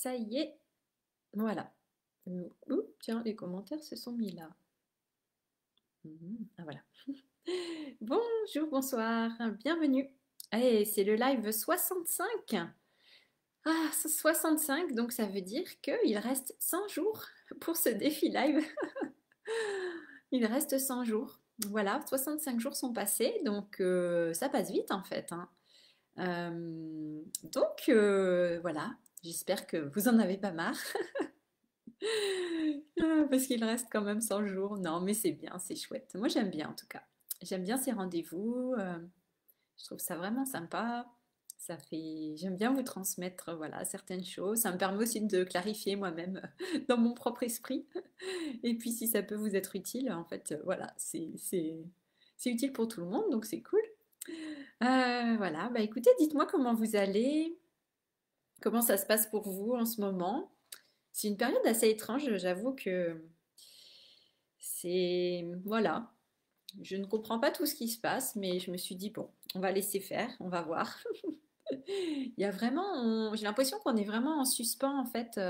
Ça y est, voilà. Tiens, les commentaires se sont mis là. Ah voilà. Bonjour, bonsoir, bienvenue. Eh, c'est le live 65. Ah, 65, donc ça veut dire qu'il reste 100 jours pour ce défi live. Il reste 100 jours. Voilà, 65 jours sont passés, donc ça passe vite en fait, hein. Voilà, j'espère que vous en avez pas marre. Parce qu'il reste quand même 100 jours. Non, mais c'est bien, c'est chouette. Moi, j'aime bien en tout cas. J'aime bien ces rendez-vous. Je trouve ça vraiment sympa. Ça fait, j'aime bien vous transmettre, voilà, certaines choses. Ça me permet aussi de clarifier moi-même dans mon propre esprit. Et puis, si ça peut vous être utile, en fait, voilà, c'est utile pour tout le monde, donc c'est cool. Voilà, bah écoutez, dites-moi comment vous allez, comment ça se passe pour vous en ce moment. C'est une période assez étrange, j'avoue que voilà, je ne comprends pas tout ce qui se passe, mais je me suis dit, bon, on va laisser faire, on va voir. Il y a vraiment, j'ai l'impression qu'on est vraiment en suspens en fait.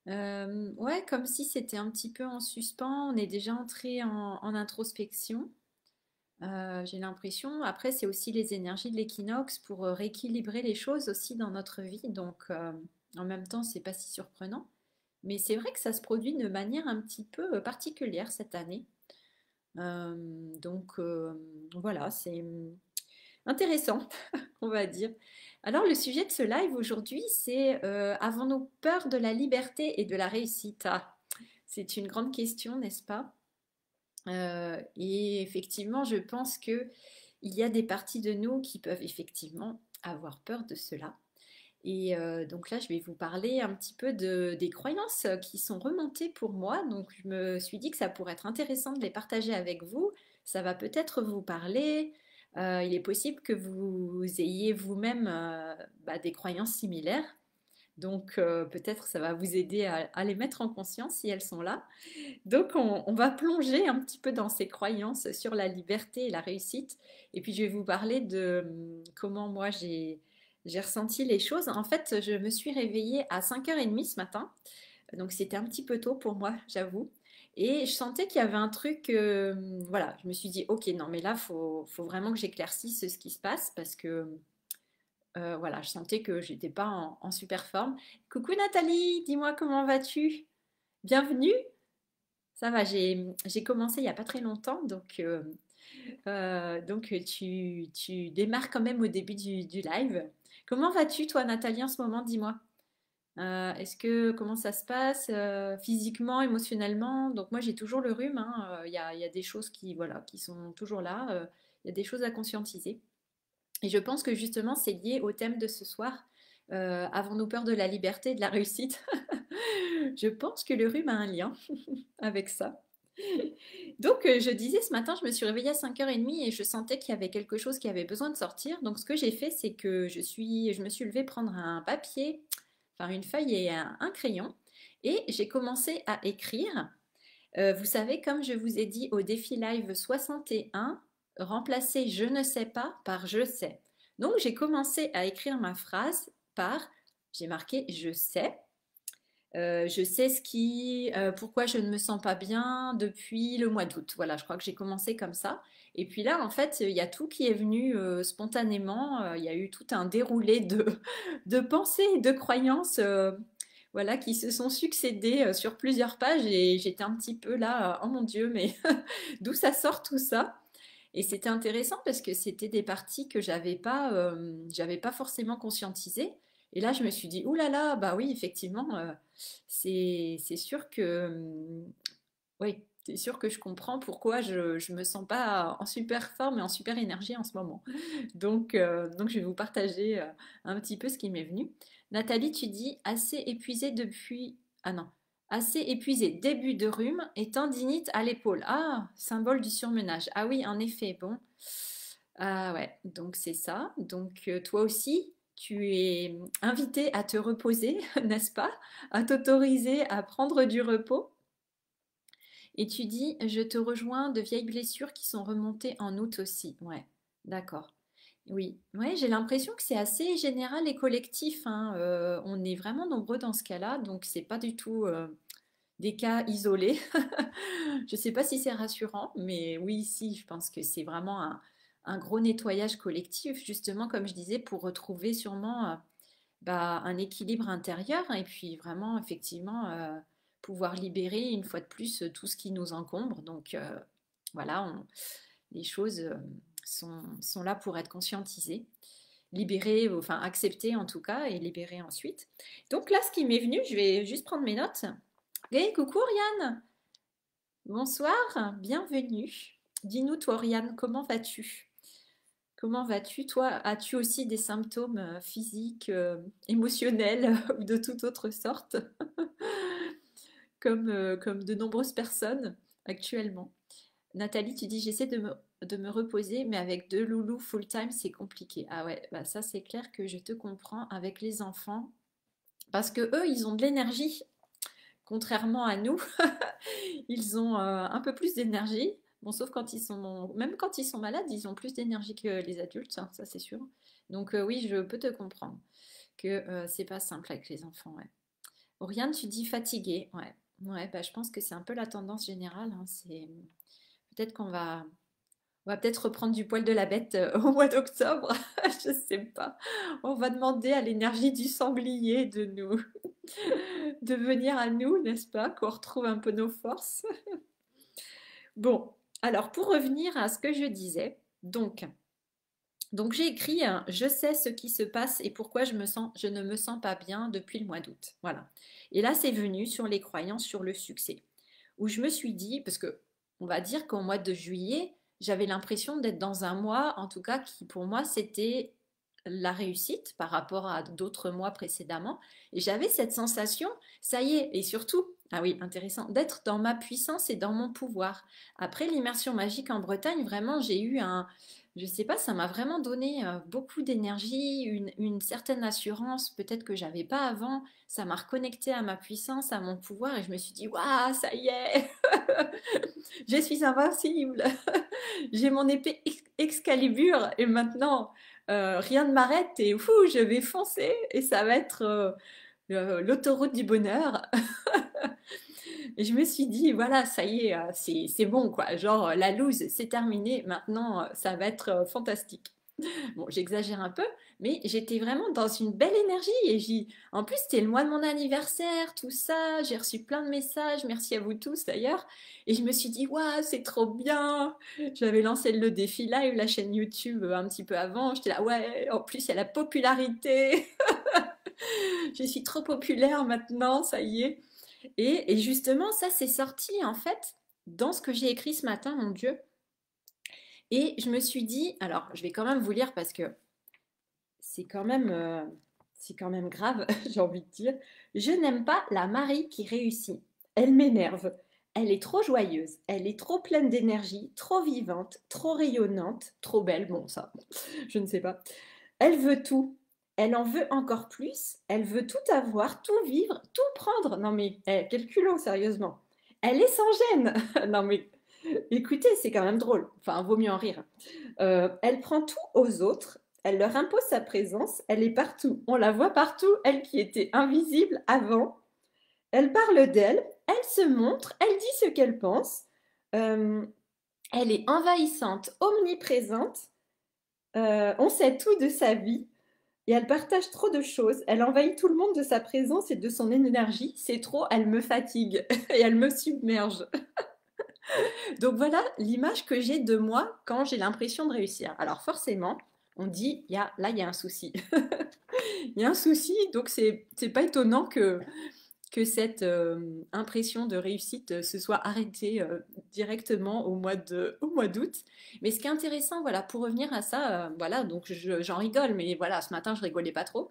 Ouais, comme si c'était un petit peu en suspens. On est déjà entré en introspection. J'ai l'impression. Après, c'est aussi les énergies de l'équinoxe pour rééquilibrer les choses aussi dans notre vie. Donc, en même temps, c'est pas si surprenant. Mais c'est vrai que ça se produit de manière un petit peu particulière cette année. Euh, donc voilà, c'est intéressant, on va dire. Alors le sujet de ce live aujourd'hui, c'est avons-nous peur de la liberté et de la réussite? Ah, c'est une grande question, n'est-ce pas? Et effectivement, je pense que il y a des parties de nous qui peuvent effectivement avoir peur de cela. Et donc là, je vais vous parler un petit peu des croyances qui sont remontées pour moi. Donc je me suis dit que ça pourrait être intéressant de les partager avec vous. Ça va peut-être vous parler. Il est possible que vous ayez vous-même des croyances similaires. Donc peut-être ça va vous aider à les mettre en conscience si elles sont là. Donc on va plonger un petit peu dans ces croyances sur la liberté et la réussite. Et puis je vais vous parler de comment moi j'ai ressenti les choses. En fait, je me suis réveillée à 5h30 ce matin. Donc c'était un petit peu tôt pour moi, j'avoue. Et je sentais qu'il y avait un truc, voilà, je me suis dit, ok, non, mais là, faut vraiment que j'éclaircisse ce qui se passe parce que, voilà, je sentais que j'étais pas en super forme. Coucou Nathalie, dis-moi comment vas-tu? Bienvenue. Ça va, j'ai commencé il n'y a pas très longtemps, donc tu démarres quand même au début du live. Comment vas-tu, toi, Nathalie, en ce moment? Dis-moi. Comment ça se passe physiquement, émotionnellement? Donc moi, j'ai toujours le rhume, hein. Il y a des choses qui, voilà, qui sont toujours là. Il y a des choses à conscientiser. Et je pense que justement, c'est lié au thème de ce soir. Avons-nous peur de la liberté et de la réussite? Je pense que le rhume a un lien avec ça. Donc, je disais ce matin, je me suis réveillée à 5h30 et je sentais qu'il y avait quelque chose qui avait besoin de sortir. Donc, ce que j'ai fait, c'est que je me suis levée prendre un papier, enfin une feuille et un crayon, et j'ai commencé à écrire. Vous savez, comme je vous ai dit au défi live 61, remplacer je ne sais pas par je sais. Donc, j'ai commencé à écrire ma phrase par, j'ai marqué je sais. Je sais pourquoi je ne me sens pas bien depuis le mois d'août. Voilà, je crois que j'ai commencé comme ça. Et puis là, en fait, il y a tout qui est venu spontanément. Il y a eu tout un déroulé de pensées et de croyances, voilà, qui se sont succédées sur plusieurs pages. Et j'étais un petit peu là, oh mon Dieu, mais d'où ça sort tout ça? Et c'était intéressant parce que c'était des parties que j'avais pas forcément conscientisées. Et là, je me suis dit, ouh là là, bah oui, effectivement, c'est sûr que, oui, c'est sûr que je comprends pourquoi je me sens pas en super forme et en super énergie en ce moment. Donc je vais vous partager un petit peu ce qui m'est venu. Nathalie, tu dis assez épuisée depuis. Ah non, assez épuisée, début de rhume et tendinite à l'épaule. Ah, symbole du surmenage. Ah oui, en effet, bon. Ah ouais, donc c'est ça. Donc toi aussi, tu es invité à te reposer, n'est-ce pas? À t'autoriser à prendre du repos. Et tu dis, je te rejoins de vieilles blessures qui sont remontées en août aussi. Ouais, d'accord. Oui, ouais, j'ai l'impression que c'est assez général et collectif, hein. On est vraiment nombreux dans ce cas-là, donc c'est pas du tout des cas isolés. Je sais pas si c'est rassurant, mais oui, si, je pense que c'est vraiment un gros nettoyage collectif, justement, comme je disais, pour retrouver sûrement un équilibre intérieur et puis vraiment, effectivement, pouvoir libérer une fois de plus tout ce qui nous encombre. Donc voilà, les choses sont là pour être conscientisées, libérées, enfin acceptées en tout cas, et libérées ensuite. Donc là, ce qui m'est venu, je vais juste prendre mes notes. Hey, coucou Oriane, bonsoir, bienvenue. Dis-nous toi Oriane, comment vas-tu? Comment vas-tu? Toi, as-tu aussi des symptômes physiques, émotionnels ou de toute autre sorte, comme de nombreuses personnes actuellement? Nathalie, tu dis j'essaie de me reposer, mais avec deux loulous full-time, c'est compliqué. Ah ouais, bah ça c'est clair que je te comprends avec les enfants, parce que eux, ils ont de l'énergie, contrairement à nous. Ils ont un peu plus d'énergie. Bon, sauf quand ils sont, même quand ils sont malades, ils ont plus d'énergie que les adultes, hein, ça c'est sûr. Donc oui, je peux te comprendre que c'est pas simple avec les enfants. Ouais. Oriane, tu dis fatiguée. Ouais, ouais, bah, je pense que c'est un peu la tendance générale, hein. C'est peut-être on va peut-être reprendre du poil de la bête au mois d'octobre. Je sais pas. On va demander à l'énergie du sanglier de venir à nous, n'est-ce pas? Qu'on retrouve un peu nos forces. Bon, alors pour revenir à ce que je disais, donc j'ai écrit je sais ce qui se passe et pourquoi je ne me sens pas bien depuis le mois d'août. Voilà. Et là, c'est venu sur les croyances sur le succès, où je me suis dit, parce que on va dire qu'au mois de juillet, j'avais l'impression d'être dans un mois, en tout cas, qui pour moi c'était la réussite par rapport à d'autres mois précédemment. Et j'avais cette sensation, ça y est, et surtout, ah oui, intéressant, d'être dans ma puissance et dans mon pouvoir. Après l'immersion magique en Bretagne, vraiment, j'ai eu je sais pas, ça m'a vraiment donné beaucoup d'énergie, une certaine assurance, peut-être que j'avais pas avant. Ça m'a reconnecté à ma puissance, à mon pouvoir, et je me suis dit, waouh, ça y est, je suis invincible. J'ai mon épée Excalibur, et maintenant, rien ne m'arrête, et fou, je vais foncer, et ça va être l'autoroute du bonheur. Et je me suis dit, voilà, ça y est, c'est bon, quoi. Genre, la loose, c'est terminé. Maintenant, ça va être fantastique. Bon, j'exagère un peu, mais j'étais vraiment dans une belle énergie. En plus, c'était le mois de mon anniversaire, tout ça. J'ai reçu plein de messages. Merci à vous tous d'ailleurs. Et je me suis dit, waouh, c'est trop bien. J'avais lancé le défi live, la chaîne YouTube, un petit peu avant. J'étais là, ouais, en plus, il y a la popularité. Je suis trop populaire maintenant, ça y est. Et justement, ça, c'est sorti en fait dans ce que j'ai écrit ce matin, mon Dieu. Et je me suis dit, alors je vais quand même vous lire parce que c'est quand même, euh, c'est quand même grave, j'ai envie de dire. Je n'aime pas la Marie qui réussit. Elle m'énerve. Elle est trop joyeuse, elle est trop pleine d'énergie, trop vivante, trop rayonnante, trop belle. Bon, ça, je ne sais pas. Elle veut tout. Elle en veut encore plus. Elle veut tout avoir, tout vivre, tout prendre. Non mais, quel culot, sérieusement. Elle est sans gêne. Non mais, écoutez, c'est quand même drôle. Enfin, vaut mieux en rire. Elle prend tout aux autres. Elle leur impose sa présence. Elle est partout. On la voit partout. Elle qui était invisible avant. Elle parle d'elle. Elle se montre. Elle dit ce qu'elle pense. Euh, Elle est envahissante, omniprésente. On sait tout de sa vie. Et elle partage trop de choses. Elle envahit tout le monde de sa présence et de son énergie. C'est trop, elle me fatigue et elle me submerge. Donc voilà l'image que j'ai de moi quand j'ai l'impression de réussir. Alors forcément, on dit, là, il y a un souci. Il y a un souci, donc c'est pas étonnant que cette impression de réussite se soit arrêtée directement au mois d'août. Mais ce qui est intéressant, voilà, pour revenir à ça, voilà, donc j'en rigole, mais voilà, ce matin, je rigolais pas trop.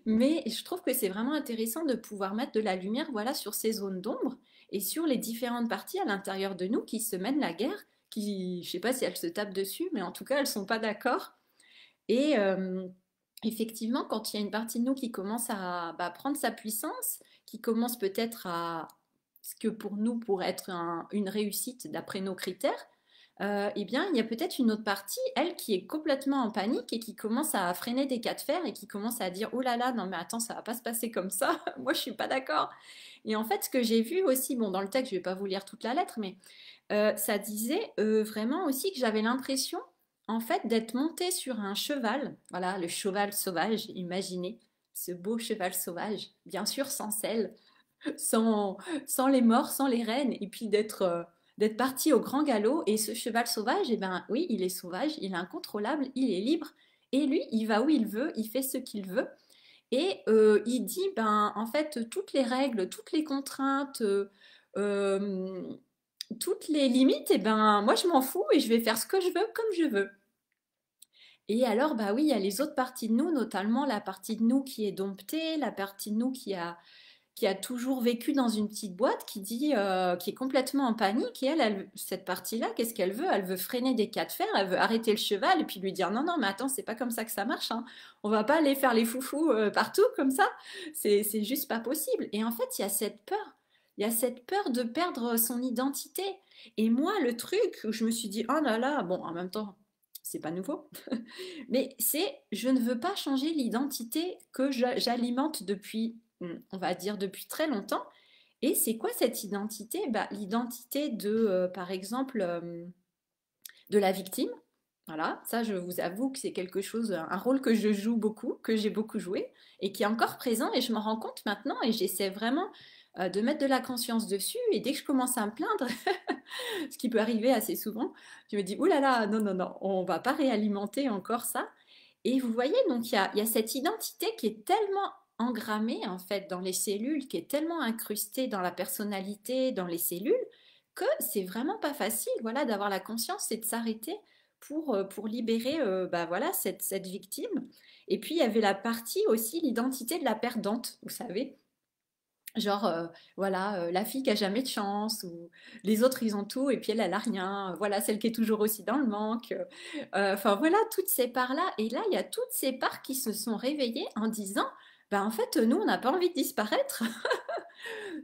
Mais je trouve que c'est vraiment intéressant de pouvoir mettre de la lumière, voilà, sur ces zones d'ombre et sur les différentes parties à l'intérieur de nous qui se mènent la guerre, qui, je sais pas si elles se tapent dessus, mais en tout cas, elles sont pas d'accord. Et effectivement, quand il y a une partie de nous qui commence à prendre sa puissance, qui commence peut-être à ce que pour nous pourrait être une réussite d'après nos critères, eh bien, il y a peut-être une autre partie, elle, qui est complètement en panique et qui commence à freiner des cas de fer et qui commence à dire, oh là là, non mais attends, ça va pas se passer comme ça, moi je suis pas d'accord. Et en fait, ce que j'ai vu aussi, bon, dans le texte, je vais pas vous lire toute la lettre, mais ça disait vraiment aussi que j'avais l'impression, en fait, d'être montée sur un cheval, voilà, le cheval sauvage, imaginez, ce beau cheval sauvage, bien sûr sans selle, sans, sans les morts, sans les rênes, et puis d'être parti au grand galop. Et ce cheval sauvage, eh ben oui, il est sauvage, il est incontrôlable, il est libre, et lui, il va où il veut, il fait ce qu'il veut. Et il dit, ben, en fait, toutes les règles, toutes les contraintes, euh, toutes les limites, et ben, moi, je m'en fous et je vais faire ce que je veux comme je veux. Et alors, bah oui, il y a les autres parties de nous, notamment la partie de nous qui est domptée, la partie de nous qui a toujours vécu dans une petite boîte, qui dit, qui est complètement en panique. Et cette partie-là, qu'est-ce qu'elle veut? Elle veut freiner des cas de fer, elle veut arrêter le cheval et puis lui dire non, non, mais attends, c'est pas comme ça que ça marche, hein. On va pas aller faire les foufous partout comme ça. C'est juste pas possible. Et en fait, il y a cette peur. Il y a cette peur de perdre son identité. Et moi, le truc où je me suis dit, oh là là, bon, en même temps, c'est pas nouveau, mais c'est, je ne veux pas changer l'identité que j'alimente depuis, on va dire, depuis très longtemps. Et c'est quoi cette identité? Bah, l'identité de, par exemple, de la victime. Voilà, ça je vous avoue que c'est quelque chose, un rôle que je joue beaucoup, que j'ai beaucoup joué et qui est encore présent et je m'en rends compte maintenant et j'essaie vraiment de mettre de la conscience dessus et dès que je commence à me plaindre, ce qui peut arriver assez souvent, je me dis, ouh là là, non, non, non, on va pas réalimenter encore ça. Et vous voyez, donc il y a cette identité qui est tellement engrammée en fait dans les cellules, qui est tellement incrustée dans la personnalité, dans les cellules, que c'est vraiment pas facile, voilà, d'avoir la conscience et de s'arrêter pour libérer, bah voilà, cette victime. Et puis il y avait la partie aussi, l'identité de la perdante, vous savez. Genre, voilà, la fille qui a jamais de chance, ou les autres ils ont tout et puis elle, elle a rien. Voilà, celle qui est toujours aussi dans le manque. Enfin voilà, toutes ces parts-là. Et là, il y a toutes ces parts qui se sont réveillées en disant, bah en fait, nous, on n'a pas envie de disparaître.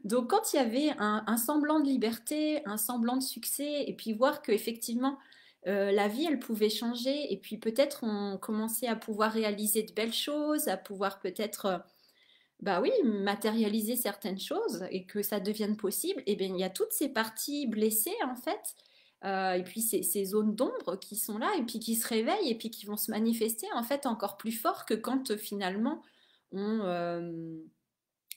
Donc quand il y avait un semblant de liberté, un semblant de succès, et puis voir qu'effectivement, la vie, elle pouvait changer, et puis peut-être on commençait à pouvoir réaliser de belles choses, à pouvoir peut-être bah oui, matérialiser certaines choses et que ça devienne possible, et bien il y a toutes ces parties blessées en fait, et puis ces zones d'ombre qui sont là et puis qui se réveillent et puis qui vont se manifester en fait encore plus fort que quand finalement on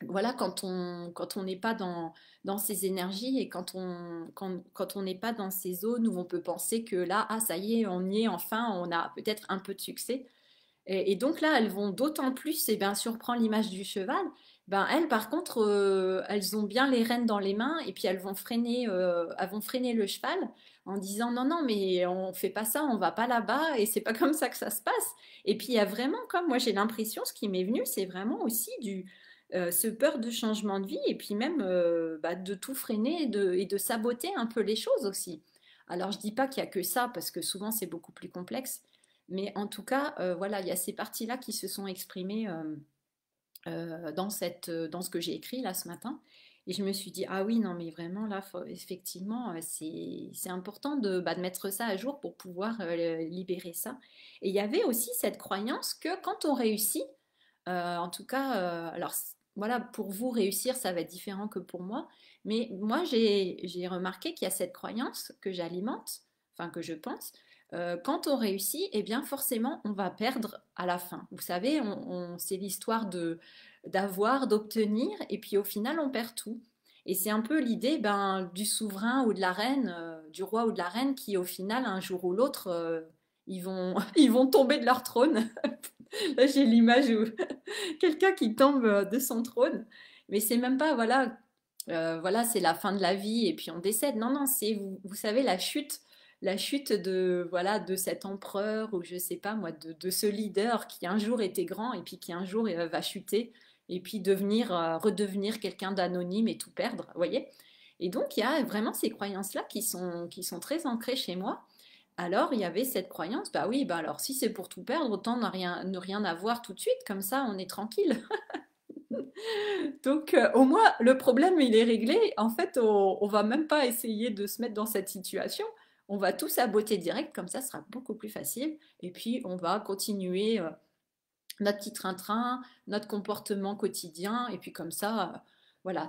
voilà quand on n'est pas dans ces énergies et quand on n'est pas dans ces zones où on peut penser que là ah ça y est on y est enfin on a peut-être un peu de succès et donc là, elles vont d'autant plus, et bien sûr, prend l'image du cheval, ben elles, par contre, elles ont bien les rênes dans les mains, et puis elles vont freiner le cheval en disant non, non, mais on fait pas ça, on va pas là-bas, et c'est pas comme ça que ça se passe. Et puis il y a vraiment, comme moi j'ai l'impression, ce qui m'est venu, c'est vraiment aussi ce peur de changement de vie, et puis même bah, de tout freiner et de saboter un peu les choses aussi. Alors je dis pas qu'il y a que ça, parce que souvent c'est beaucoup plus complexe. Mais en tout cas, voilà, il y a ces parties-là qui se sont exprimées dans ce que j'ai écrit là ce matin. Et je me suis dit, ah oui, non, mais vraiment, là, effectivement, c'est important bah, de mettre ça à jour pour pouvoir libérer ça. Et il y avait aussi cette croyance que quand on réussit, en tout cas, alors voilà, pour vous, réussir, ça va être différent que pour moi. Mais moi, j'ai remarqué qu'il y a cette croyance que j'alimente, enfin que je pense, quand on réussit, eh bien forcément, on va perdre à la fin. Vous savez, c'est l'histoire de d'avoir, d'obtenir, et puis au final, on perd tout. Et c'est un peu l'idée ben, du souverain ou de la reine, du roi ou de la reine, qui au final, un jour ou l'autre, ils vont, ils vont tomber de leur trône. Là, j'ai l'image où quelqu'un qui tombe de son trône. Mais c'est même pas, voilà, voilà, c'est la fin de la vie et puis on décède. Non, non, c'est, vous savez, la chute de, voilà, de cet empereur ou je sais pas moi, de ce leader qui un jour était grand et puis qui un jour va chuter et puis devenir, redevenir quelqu'un d'anonyme et tout perdre, vous voyez? Et donc, il y a vraiment ces croyances-là qui sont très ancrées chez moi. Alors, il y avait cette croyance, bah oui, bah alors si c'est pour tout perdre, autant ne rien avoir tout de suite, comme ça on est tranquille. Donc, au moins, le problème, il est réglé. En fait, on va même pas essayer de se mettre dans cette situation. on va tout saboter direct, comme ça, ce sera beaucoup plus facile. Et puis, on va continuer notre petit train-train, notre comportement quotidien. Et puis, comme ça, voilà,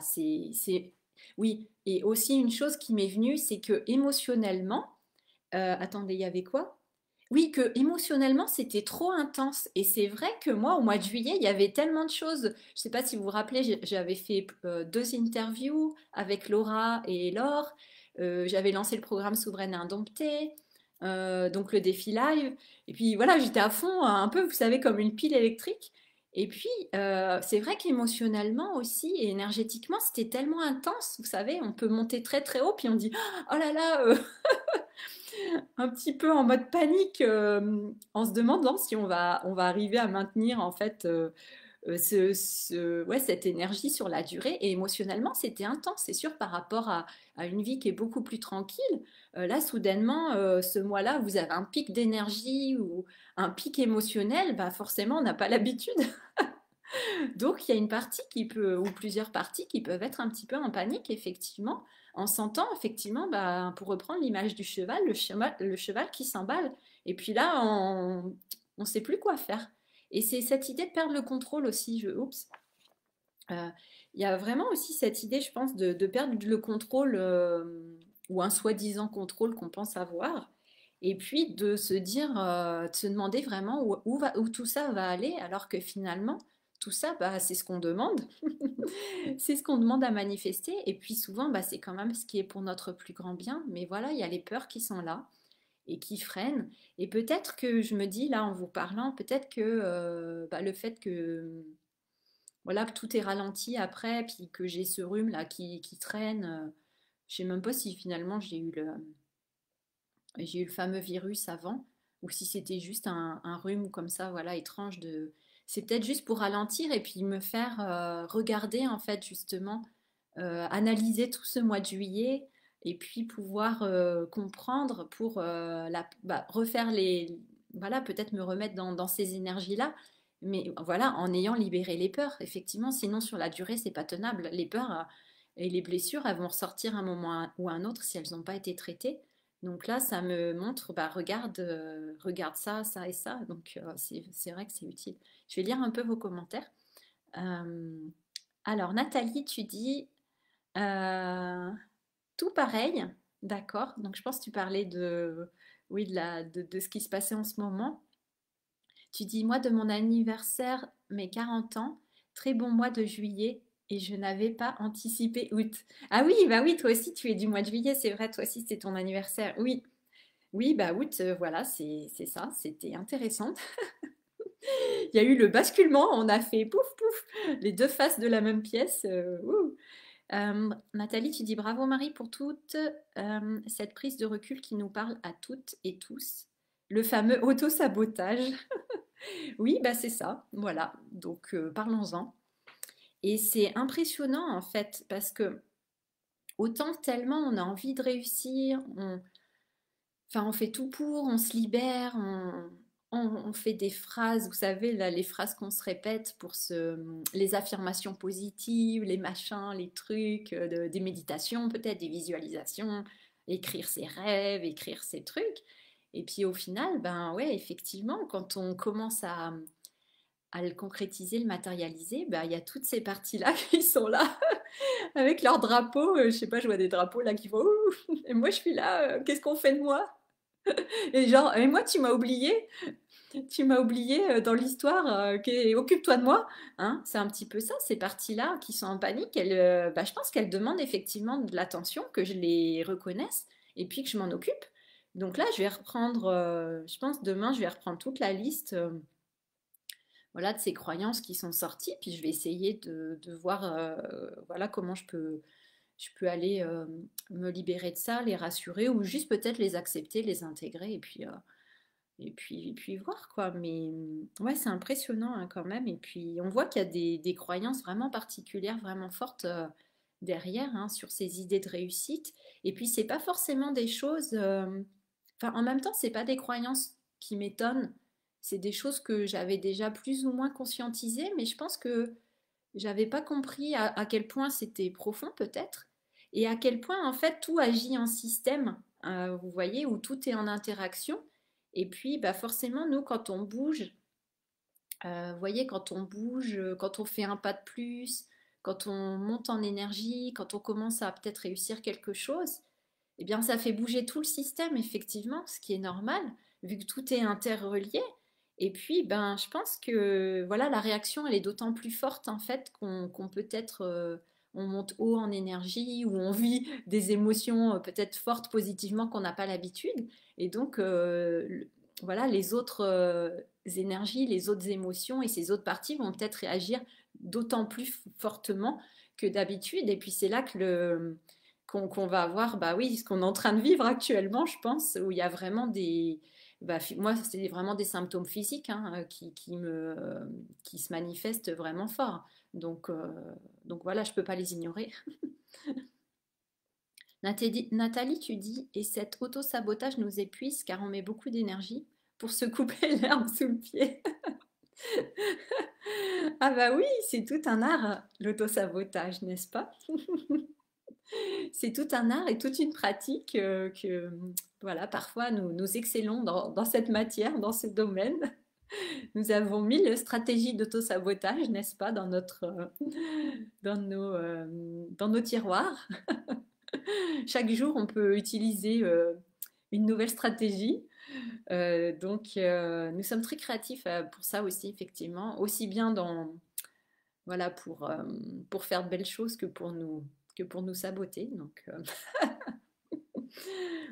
Oui, et aussi une chose qui m'est venue, c'est que émotionnellement, attendez, il y avait quoi? Oui, que émotionnellement, c'était trop intense. Et c'est vrai que moi, au mois de juillet, il y avait tellement de choses. Je ne sais pas si vous vous rappelez, j'avais fait 2 interviews avec Laura et Laure. J'avais lancé le programme Souveraine et Indomptée, donc le défi live. Et puis voilà, j'étais à fond, un peu, vous savez, comme une pile électrique. Et puis, c'est vrai qu'émotionnellement aussi et énergétiquement, c'était tellement intense. Vous savez, on peut monter très très haut, puis on dit, oh là là, un petit peu en mode panique, en se demandant si on va arriver à maintenir en fait ouais, cette énergie sur la durée. Et émotionnellement, c'était intense, c'est sûr, par rapport à une vie qui est beaucoup plus tranquille. Là, soudainement, ce mois-là, vous avez un pic d'énergie ou un pic émotionnel, bah forcément, on n'a pas l'habitude. Donc, il y a une partie qui peut, ou plusieurs parties qui peuvent être un petit peu en panique, effectivement, en sentant, effectivement, bah, pour reprendre l'image du cheval, le cheval qui s'emballe. Et puis là, on ne sait plus quoi faire. Et c'est cette idée de perdre le contrôle aussi. Oups. Euh, Il y a vraiment aussi cette idée, je pense, de perdre le contrôle ou un soi-disant contrôle qu'on pense avoir. Et puis de se dire, de se demander vraiment où tout ça va aller, alors que finalement, tout ça, bah, c'est ce qu'on demande. C'est ce qu'on demande à manifester. Et puis souvent, bah, c'est quand même ce qui est pour notre plus grand bien. Mais voilà, il y a les peurs qui sont là et qui freinent. Et peut-être que je me dis, là, en vous parlant, peut-être que bah, le fait que voilà, que tout est ralenti après, puis que j'ai ce rhume là qui traîne. Je sais même pas si finalement j'ai eu le fameux virus avant, ou si c'était juste un rhume comme ça, voilà, étrange de. C'est peut-être juste pour ralentir et puis me faire regarder en fait justement, analyser tout ce mois de juillet et puis pouvoir comprendre pour refaire voilà, peut-être me remettre dans ces énergies-là, mais voilà, en ayant libéré les peurs, effectivement, sinon sur la durée, c'est pas tenable. Les peurs et les blessures, elles vont ressortir un moment ou un autre si elles n'ont pas été traitées. Donc là, ça me montre, bah, regarde ça, ça et ça. Donc c'est vrai que c'est utile. Je vais lire un peu vos commentaires. Euh, alors, Nathalie, tu dis euh, tout pareil, d'accord. Donc je pense que tu parlais oui, de ce qui se passait en ce moment. Tu dis, moi, de mon anniversaire, mes 40 ans, très bon mois de juillet, et je n'avais pas anticipé août. Ah oui, bah oui, toi aussi, tu es du mois de juillet, c'est vrai, toi aussi, c'est ton anniversaire. Oui, oui, bah août, voilà, c'est ça, c'était intéressant. Il y a eu le basculement, on a fait pouf, pouf, les deux faces de la même pièce. Ouh. Nathalie, tu dis bravo Marie pour toute cette prise de recul qui nous parle à toutes et tous. Le fameux auto-sabotage. Oui, bah c'est ça, voilà. Donc parlons-en. Et c'est impressionnant en fait, parce que autant tellement on a envie de réussir, enfin, on fait tout pour, on se libère, on fait des phrases, vous savez, là, les phrases qu'on se répète les affirmations positives, les machins, les trucs, des méditations peut-être, des visualisations, écrire ses rêves, écrire ses trucs. Et puis au final, ben ouais, effectivement, quand on commence à le concrétiser, le matérialiser, ben, il y a toutes ces parties-là qui sont là, avec leurs drapeaux. Je sais pas, je vois des drapeaux là qui font ouh, et moi je suis là, qu'est-ce qu'on fait de moi? Et genre, et moi, tu m'as oublié dans l'histoire, occupe-toi de moi. Hein, c'est un petit peu ça, ces parties-là qui sont en panique, bah, je pense qu'elles demandent effectivement de l'attention, que je les reconnaisse et puis que je m'en occupe. Donc là, je vais reprendre, je pense demain, je vais reprendre toute la liste voilà, de ces croyances qui sont sorties, puis je vais essayer de voir voilà, comment je peux aller me libérer de ça, les rassurer, ou juste peut-être les accepter, les intégrer, et puis voir quoi. Mais ouais, c'est impressionnant hein, quand même. Et puis on voit qu'il y a des croyances vraiment particulières, vraiment fortes derrière hein, sur ces idées de réussite. Et puis c'est pas forcément des choses. Enfin, en même temps, c'est pas des croyances qui m'étonnent. C'est des choses que j'avais déjà plus ou moins conscientisées, mais je pense que j'avais pas compris à quel point c'était profond peut-être, et à quel point en fait tout agit en système. vous voyez, où tout est en interaction. Et puis, bah, forcément, nous, quand on bouge, vous voyez, quand on bouge, quand on fait un pas de plus, quand on monte en énergie, quand on commence à peut-être réussir quelque chose, eh bien, ça fait bouger tout le système, effectivement, ce qui est normal, vu que tout est interrelié. Et puis, ben, je pense que voilà, la réaction, elle est d'autant plus forte, en fait, qu'on peut-être on monte haut en énergie ou on vit des émotions peut-être fortes positivement qu'on n'a pas l'habitude. Et donc, voilà, les autres énergies, les autres émotions et ces autres parties vont peut-être réagir d'autant plus fortement que d'habitude. Et puis, c'est là que qu'on va avoir, bah oui, ce qu'on est en train de vivre actuellement, je pense, où il y a vraiment des, bah, moi, c'est vraiment des symptômes physiques hein, qui se manifestent vraiment fort. Donc, euh, donc voilà, je ne peux pas les ignorer. Nathalie, tu dis, et cet auto-sabotage nous épuise car on met beaucoup d'énergie pour se couper l'herbe sous le pied. Ah bah oui, c'est tout un art, l'auto-sabotage, n'est-ce pas? C'est tout un art et toute une pratique que, voilà, parfois nous excellons dans cette matière, dans ce domaine. Nous avons 1000 stratégies d'auto-sabotage, n'est-ce pas, dans nos tiroirs. Chaque jour, on peut utiliser une nouvelle stratégie. Nous sommes très créatifs pour ça aussi, effectivement, aussi bien voilà, pour faire de belles choses que pour nous saboter. Donc,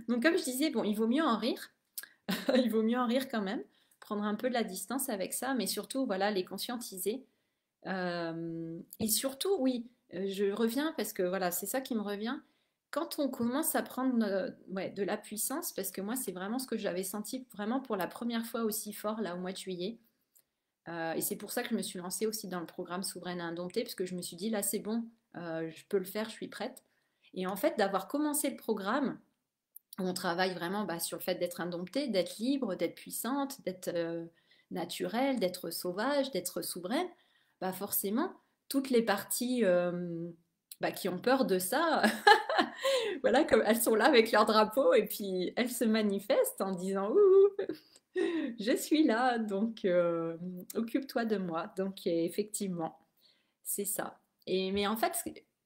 comme je disais, bon, il vaut mieux en rire. Il vaut mieux en rire quand même, prendre un peu de la distance avec ça, mais surtout, voilà, les conscientiser. Et surtout, oui, je reviens parce que voilà, c'est ça qui me revient. Quand on commence à prendre ouais, de la puissance, parce que moi, c'est vraiment ce que j'avais senti vraiment pour la première fois aussi fort là au mois de juillet. Et c'est pour ça que je me suis lancée aussi dans le programme Souveraine Indomptée, parce que je me suis dit là, c'est bon, je peux le faire, je suis prête. Et en fait, d'avoir commencé le programme, où on travaille vraiment bah, sur le fait d'être indomptée, d'être libre, d'être puissante, d'être naturelle, d'être sauvage, d'être souveraine, bah forcément, toutes les parties bah, qui ont peur de ça, voilà, comme elles sont là avec leur drapeau et puis elles se manifestent en disant ouh, je suis là, donc occupe-toi de moi. Donc effectivement, c'est ça. Et mais en fait,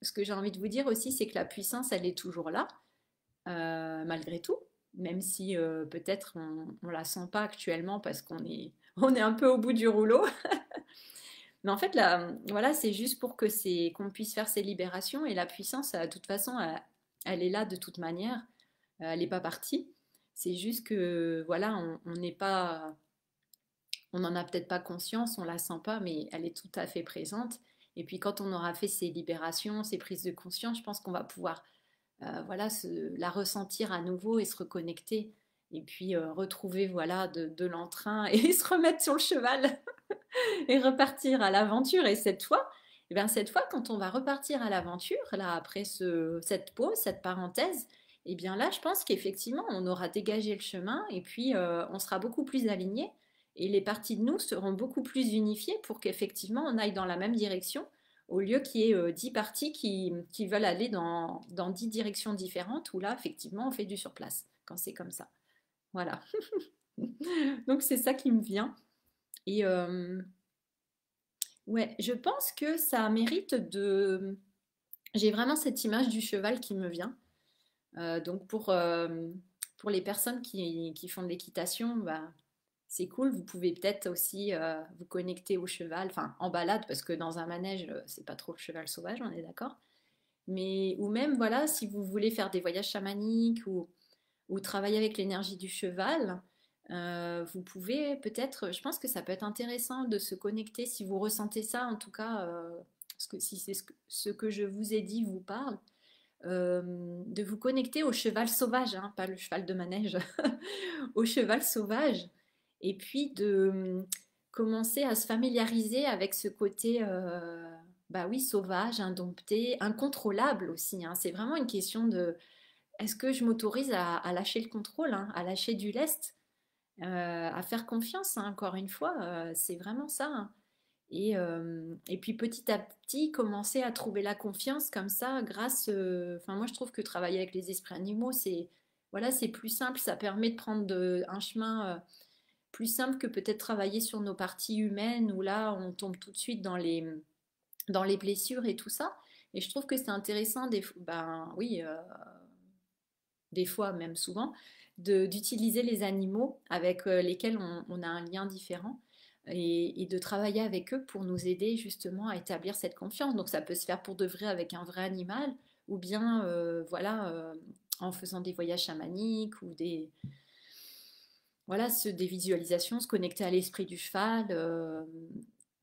ce que j'ai envie de vous dire aussi, c'est que la puissance, elle est toujours là malgré tout, même si peut-être on la sent pas actuellement parce on est un peu au bout du rouleau. Mais en fait, là, voilà, c'est juste pour que qu'on puisse faire ces libérations et la puissance, de toute façon, elle est là de toute manière. Elle n'est pas partie. C'est juste que voilà, on n'est pas, on n'en a peut-être pas conscience, on la sent pas, mais elle est tout à fait présente. Et puis quand on aura fait ces libérations, ces prises de conscience, je pense qu'on va pouvoir voilà, la ressentir à nouveau et se reconnecter. Et puis retrouver voilà, de l'entrain et se remettre sur le cheval et repartir à l'aventure. Et cette fois, eh bien, cette fois, quand on va repartir à l'aventure, là, après cette pause, cette parenthèse, et bien là, je pense qu'effectivement, on aura dégagé le chemin et puis on sera beaucoup plus aligné et les parties de nous seront beaucoup plus unifiées pour qu'effectivement on aille dans la même direction au lieu qu'il y ait 10 parties qui veulent aller dans 10 directions différentes où là, effectivement, on fait du surplace quand c'est comme ça. Voilà. Donc c'est ça qui me vient. Et ouais, je pense que ça mérite de... J'ai vraiment cette image du cheval qui me vient. Donc pour les personnes qui font de l'équitation, bah, c'est cool. Vous pouvez peut-être aussi vous connecter au cheval, enfin en balade, parce que dans un manège, c'est pas trop le cheval sauvage, on est d'accord. Mais, ou même, voilà, si vous voulez faire des voyages chamaniques ou travailler avec l'énergie du cheval, vous pouvez peut-être, je pense que ça peut être intéressant de se connecter si vous ressentez ça, en tout cas, parce que si c'est ce que je vous ai dit vous parle, de vous connecter au cheval sauvage, hein, pas le cheval de manège, au cheval sauvage, et puis de commencer à se familiariser avec ce côté, bah oui, sauvage, indompté, incontrôlable aussi. Hein. C'est vraiment une question de est-ce que je m'autorise à lâcher le contrôle, hein, à lâcher du lest, à faire confiance, hein, encore une fois, c'est vraiment ça. Hein. Et puis petit à petit, commencer à trouver la confiance comme ça, grâce. Enfin, moi, je trouve que travailler avec les esprits animaux, voilà, c'est plus simple, ça permet de prendre un chemin plus simple que peut-être travailler sur nos parties humaines où là, on tombe tout de suite dans les blessures et tout ça. Et je trouve que c'est intéressant, ben oui, des fois, même souvent, d'utiliser les animaux avec lesquels on a un lien différent et de travailler avec eux pour nous aider justement à établir cette confiance. Donc ça peut se faire pour de vrai avec un vrai animal ou bien voilà en faisant des voyages chamaniques ou voilà des visualisations, se connecter à l'esprit du cheval,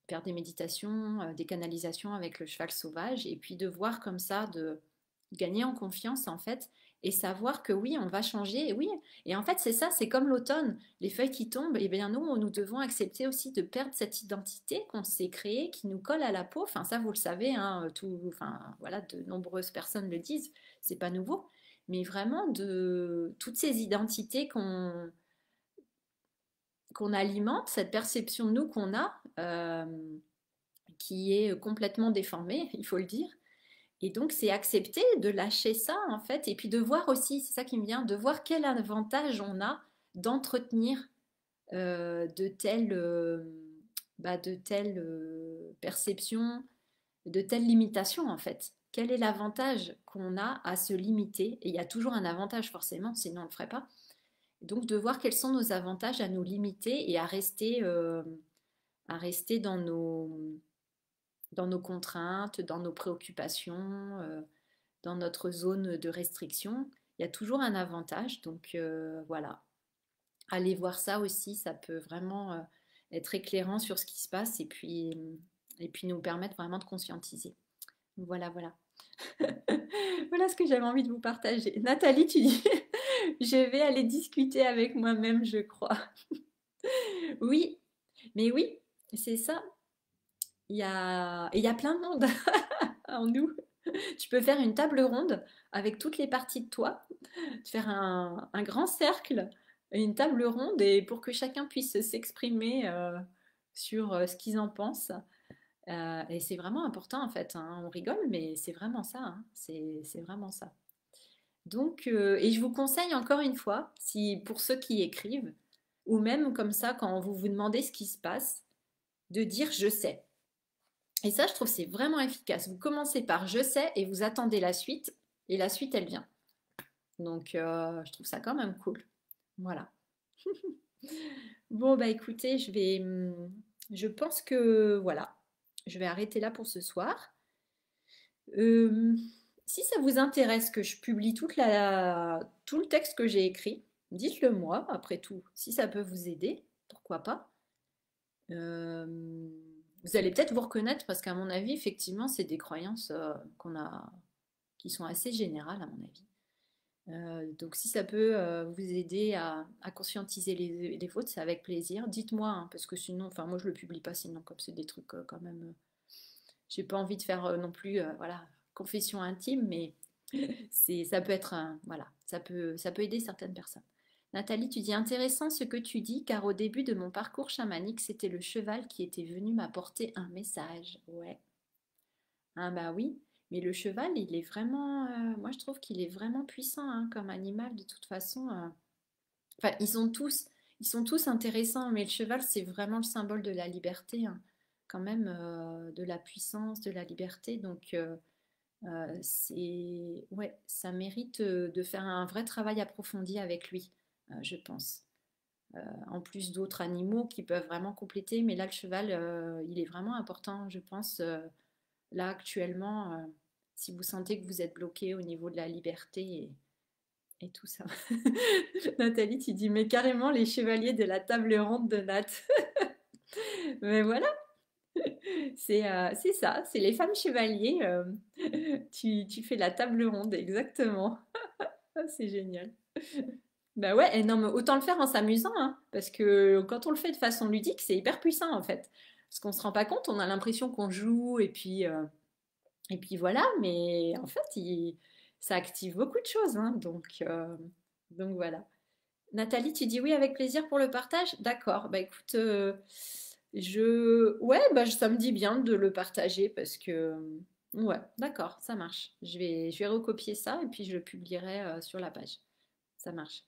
faire des méditations, des canalisations avec le cheval sauvage et puis de voir comme ça de gagner en confiance en fait et savoir que oui, on va changer. Et oui, et en fait, c'est ça, c'est comme l'automne, les feuilles qui tombent, et bien nous devons accepter aussi de perdre cette identité qu'on s'est créée, qui nous colle à la peau. Enfin, ça, vous le savez, hein, enfin, voilà, de nombreuses personnes le disent, c'est pas nouveau. Mais vraiment, de toutes ces identités qu'on alimente, cette perception de nous qu'on a, qui est complètement déformée, il faut le dire. Et donc, c'est accepter de lâcher ça, en fait, et puis de voir aussi, c'est ça qui me vient, de voir quel avantage on a d'entretenir de telles, perceptions, de telles limitations, en fait. Quel est l'avantage qu'on a à se limiter? Et il y a toujours un avantage, forcément, sinon on ne le ferait pas. Donc, de voir quels sont nos avantages à nous limiter et à rester dans nos contraintes, dans nos préoccupations, dans notre zone de restriction, il y a toujours un avantage. Donc voilà, aller voir ça aussi, ça peut vraiment être éclairant sur ce qui se passe et puis nous permettre vraiment de conscientiser. Voilà, voilà. Voilà ce que j'avais envie de vous partager. Nathalie, tu dis, je vais aller discuter avec moi-même, je crois. Oui, mais oui, c'est ça. Il y a plein de monde en nous. Tu peux faire une table ronde avec toutes les parties de toi, faire un grand cercle, une table ronde, et pour que chacun puisse s'exprimer sur ce qu'ils en pensent. Et c'est vraiment important en fait, hein. On rigole, mais c'est vraiment ça, hein. C'est vraiment ça. Donc, et je vous conseille encore une fois, si pour ceux qui écrivent, ou même comme ça, quand vous vous demandez ce qui se passe, de dire je sais. Et ça, je trouve c'est vraiment efficace. Vous commencez par je sais et vous attendez la suite, et la suite, elle vient. Donc, je trouve ça quand même cool. Voilà. Bon, bah écoutez, je pense que voilà, je vais arrêter là pour ce soir. Euh, Si ça vous intéresse que je publie tout le texte que j'ai écrit, dites-le moi, après tout, si ça peut vous aider, pourquoi pas. Euh, Vous allez peut-être vous reconnaître parce qu'à mon avis, effectivement, c'est des croyances qui sont assez générales, à mon avis. Donc si ça peut vous aider à conscientiser les fautes, c'est avec plaisir. Dites-moi, hein, parce que sinon, enfin moi je le publie pas sinon, comme c'est des trucs quand même. J'ai pas envie de faire non plus, voilà, confession intime, mais ça peut être, voilà, ça peut aider certaines personnes. Nathalie, tu dis intéressant ce que tu dis, car au début de mon parcours chamanique, c'était le cheval qui était venu m'apporter un message. Ouais. Ah bah oui, mais le cheval, il est vraiment, moi je trouve qu'il est vraiment puissant hein, comme animal de toute façon. Enfin, ils sont tous intéressants, mais le cheval, c'est vraiment le symbole de la liberté, hein, quand même, de la puissance, de la liberté. Donc, ouais, ça mérite de faire un vrai travail approfondi avec lui, je pense. En plus d'autres animaux qui peuvent vraiment compléter, mais là, le cheval, il est vraiment important, je pense. Là, actuellement, si vous sentez que vous êtes bloqué au niveau de la liberté et tout ça. Nathalie, tu dis, mais carrément les chevaliers de la table ronde de Nat. Mais voilà, c'est ça, c'est les femmes chevaliers. Tu fais la table ronde, exactement. Ah, c'est génial. Bah ouais, et non, mais autant le faire en s'amusant, hein, parce que quand on le fait de façon ludique, c'est hyper puissant en fait. Parce qu'on se rend pas compte, on a l'impression qu'on joue et puis voilà, mais en fait, ça active beaucoup de choses, hein, donc voilà. Nathalie, tu dis oui avec plaisir pour le partage? D'accord, bah écoute, ouais, bah ça me dit bien de le partager parce que, ouais, d'accord, ça marche. Je vais recopier ça et puis je le publierai sur la page. Ça marche.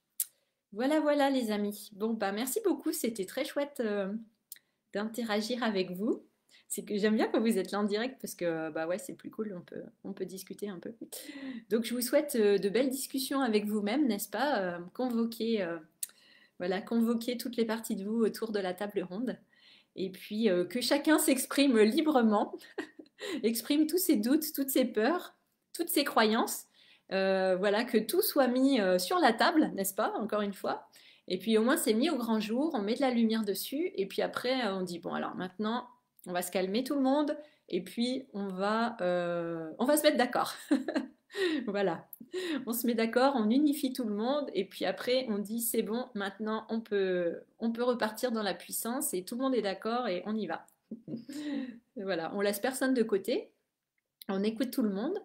Voilà, voilà les amis. Bon, bah merci beaucoup, c'était très chouette d'interagir avec vous. C'est que j'aime bien quand vous êtes là en direct parce que bah ouais, c'est plus cool, on peut discuter un peu. Donc je vous souhaite de belles discussions avec vous-même, n'est-ce pas? Voilà, convoquer toutes les parties de vous autour de la table ronde. Et puis que chacun s'exprime librement, exprime tous ses doutes, toutes ses peurs, toutes ses croyances. Voilà, que tout soit mis sur la table, n'est-ce pas, encore une fois. Et puis au moins c'est mis au grand jour, on met de la lumière dessus, et puis après on dit, bon alors maintenant, on va se calmer tout le monde, et puis on va se mettre d'accord. Voilà, on se met d'accord, on unifie tout le monde, et puis après on dit, c'est bon, maintenant on peut repartir dans la puissance, et tout le monde est d'accord, et on y va. Voilà, on laisse personne de côté, on écoute tout le monde,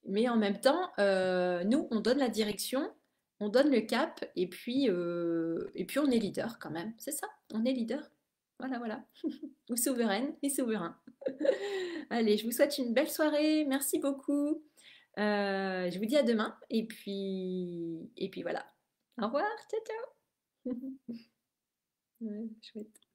mais en même temps, nous, on donne la direction, on donne le cap, et puis on est leader quand même, c'est ça, on est leader. Voilà, voilà. Ou souveraine et souverain. Allez, je vous souhaite une belle soirée, merci beaucoup. Je vous dis à demain, et puis voilà. Au revoir, ciao, ciao. Ouais, chouette.